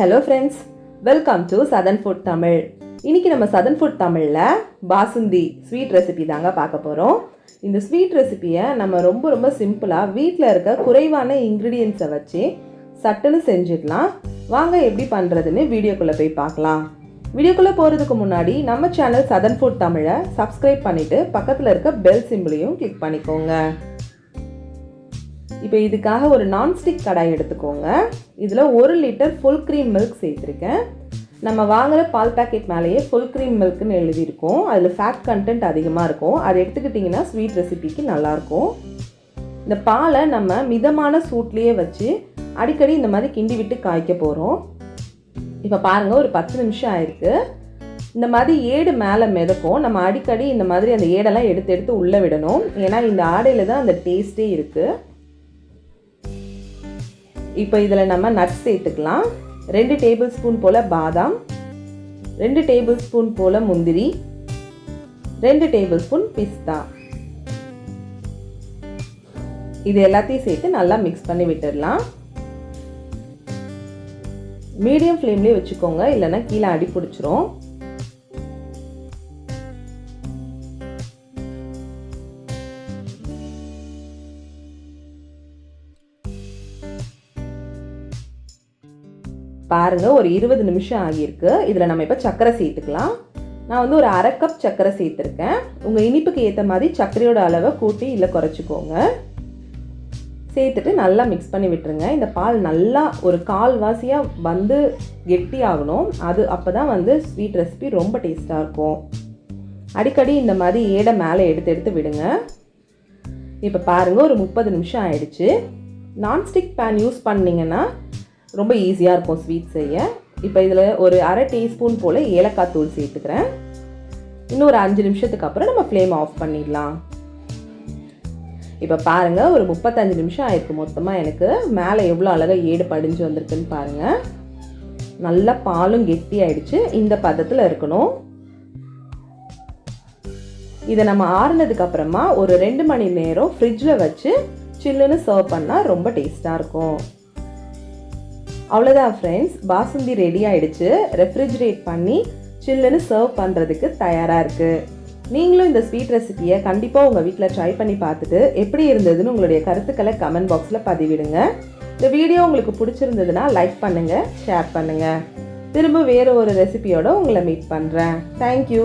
Hello friends, welcome to Southern Food Tamil. இன்னைக்கு நம்ம Southern Food Tamilல Basundi sweet recipe தாங்க பார்க்க போறோம். இந்த ஸ்வீட் ரெசிபியை நம்ம ரொம்ப சிம்பிளா வீட்ல இருக்க குறைவான இன்கிரிடியன்ட்ஸை வச்சு சட்டுன்னு செஞ்சிடலாம். வாங்க எப்படி பண்றதுன்னு வீடியோக்குள்ள போய் பார்க்கலாம். வீடியோக்குள்ள போறதுக்கு முன்னாடி நம்ம சேனல் Southern Food Tamilஐ சப்ஸ்கிரைப் பண்ணிட்டு பக்கத்துல இருக்க பெல் சிம்பலையும் கிளிக் பண்ணிக்கோங்க. இப்போ இதுக்காக ஒரு நான்ஸ்டிக் கடாய் எடுத்துக்கோங்க. இதில் 1 லிட்டர் ஃபுல் க்ரீம் மில்க் சேர்த்துருக்கேன். நம்ம வாங்குகிற பால் பேக்கெட் மேலேயே ஃபுல் க்ரீம் மில்க்னு எழுதியிருக்கோம். அதில் ஃபேட் கண்டென்ட் அதிகமாக இருக்கும். அதை எடுத்துக்கிட்டிங்கன்னா ஸ்வீட் ரெசிபிக்கு நல்லாயிருக்கும். இந்த பாலை நம்ம மிதமான சூட்லேயே வச்சு அடிக்கடி இந்த மாதிரி கிண்டி விட்டு காய்க்க போகிறோம். இப்போ பாருங்கள், ஒரு 10 நிமிஷம் ஆயிருக்கு. இந்த மாதிரி ஏடு மேலே மிதக்கும். நம்ம அடிக்கடி இந்த மாதிரி அந்த ஏடெல்லாம் எடுத்து உள்ளே விடணும். ஏன்னா இந்த ஆடையில் தான் அந்த டேஸ்ட்டே இருக்குது. இப்போ இதில் நம்ம நட்ஸ் சேர்த்துக்கலாம். 2 டேபிள் ஸ்பூன் போல் பாதாம், 2 டேபிள் ஸ்பூன் போல் முந்திரி, 2 டேபிள் ஸ்பூன் பிஸ்தா. இது எல்லாத்தையும் சேர்த்து நல்லா மிக்ஸ் பண்ணி விட்டுடலாம். மீடியம் ஃப்ளேம்லேயே வச்சுக்கோங்க, இல்லைன்னா கீழே அடி பிடிச்சிரும். பாருங்க, ஒரு 20 நிமிஷம் ஆகியிருக்கு. இதில் நம்ம இப்போ சர்க்கரை சேர்த்துக்கலாம். நான் வந்து ஒரு 1/2 கப் சர்க்கரை சேர்த்துருக்கேன். உங்கள் இனிப்புக்கு ஏற்ற மாதிரி சர்க்கரையோட அளவை கூட்டி இல்லை குறைச்சிக்கோங்க. சேர்த்துட்டு நல்லா மிக்ஸ் பண்ணி விட்டுருங்க. இந்த பால் நல்லா ஒரு கால்வாசியாக வந்து கெட்டி ஆகணும். அப்போ தான் வந்து ஸ்வீட் ரெசிபி ரொம்ப டேஸ்ட்டாக இருக்கும். அடிக்கடி இந்த மாதிரி ஏடை மேலே எடுத்து விடுங்க. இப்போ பாருங்கள், ஒரு 30 நிமிஷம் ஆயிடுச்சு. நான்ஸ்டிக் பேன் யூஸ் பண்ணிங்கன்னா ரொம்ப ஈஸியாக இருக்கும் ஸ்வீட் செய்ய. இப்போ இதில் ஒரு 1/2 டீஸ்பூன் போல் ஏலக்காய் தூள் சேர்த்துக்கிறேன். இன்னும் ஒரு 5 நிமிஷத்துக்கு அப்புறம் நம்ம ஃப்ளேம் ஆஃப் பண்ணிடலாம். இப்போ பாருங்கள், ஒரு 35 நிமிஷம் ஆயிருக்கு மொத்தமாக. எனக்கு மேலே எவ்வளோ அழகாக ஏடு படிஞ்சு வந்திருக்குன்னு பாருங்கள். நல்லா பாலும் கெட்டி ஆயிடுச்சு. இந்த பதத்தில் இருக்கணும். இதை நம்ம ஆறுனதுக்கு அப்புறமா ஒரு 2 மணி நேரம் ஃப்ரிட்ஜில் வச்சு சில்லுன்னு சர்வ் பண்ணால் ரொம்ப டேஸ்ட்டாக இருக்கும். அவ்வளோதான் ஃப்ரெண்ட்ஸ், பாசுந்தி ரெடி ஆகிடுச்சு. ரெஃப்ரிஜரேட் பண்ணி சில்லுன்னு சர்வ் பண்ணுறதுக்கு தயாராக இருக்குது. நீங்களும் இந்த ஸ்வீட் ரெசிபியை கண்டிப்பாக உங்கள் வீட்டில் ட்ரை பண்ணி பார்த்துட்டு எப்படி இருந்ததுன்னு உங்களுடைய கருத்துக்களை கமெண்ட் பாக்ஸில் பதிவிடுங்க. இந்த வீடியோ உங்களுக்கு பிடிச்சிருந்ததுன்னா லைக் பண்ணுங்கள், ஷேர் பண்ணுங்கள். திரும்ப வேறு ஒரு ரெசிபியோடு உங்களை மீட் பண்ணுறேன். தேங்க்யூ.